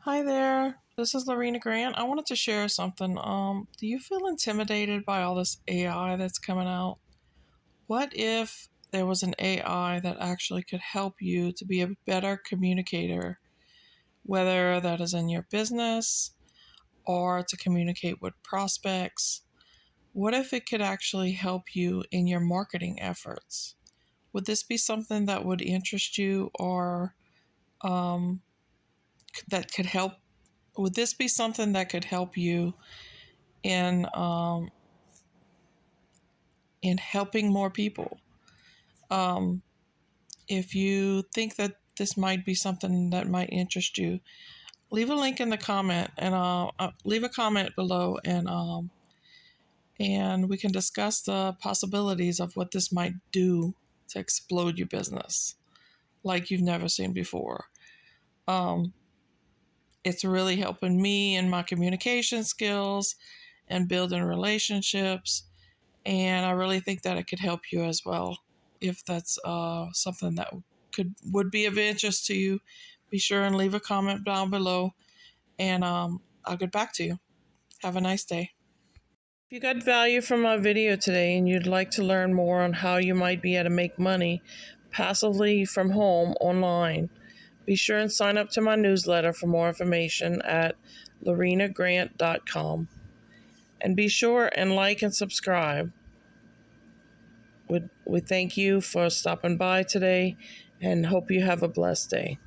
Hi there, this is Lorena Grant. I wanted to share something. Do you feel intimidated by all this AI that's coming out? What if there was an AI that actually could help you to be a better communicator, whether that is in your business or to communicate with prospects? What if it could actually help you in your marketing efforts? Would this be something that would interest you or um, that could help? Would this be something that could help you in in helping more people? Um, if you think that this might be something that might interest you, leave a link in the comment and leave a comment below, and we can discuss the possibilities of what this might do to explode your business like you've never seen before. Um, it's really helping me in my communication skills and building relationships. And I really think that it could help you as well. If that's something that would be of interest to you, be sure and leave a comment down below, and I'll get back to you. Have a nice day. If you got value from my video today and you'd like to learn more on how you might be able to make money passively from home online, be sure and sign up to my newsletter for more information at lorenagrant.com. And be sure and like and subscribe. We thank you for stopping by today and hope you have a blessed day.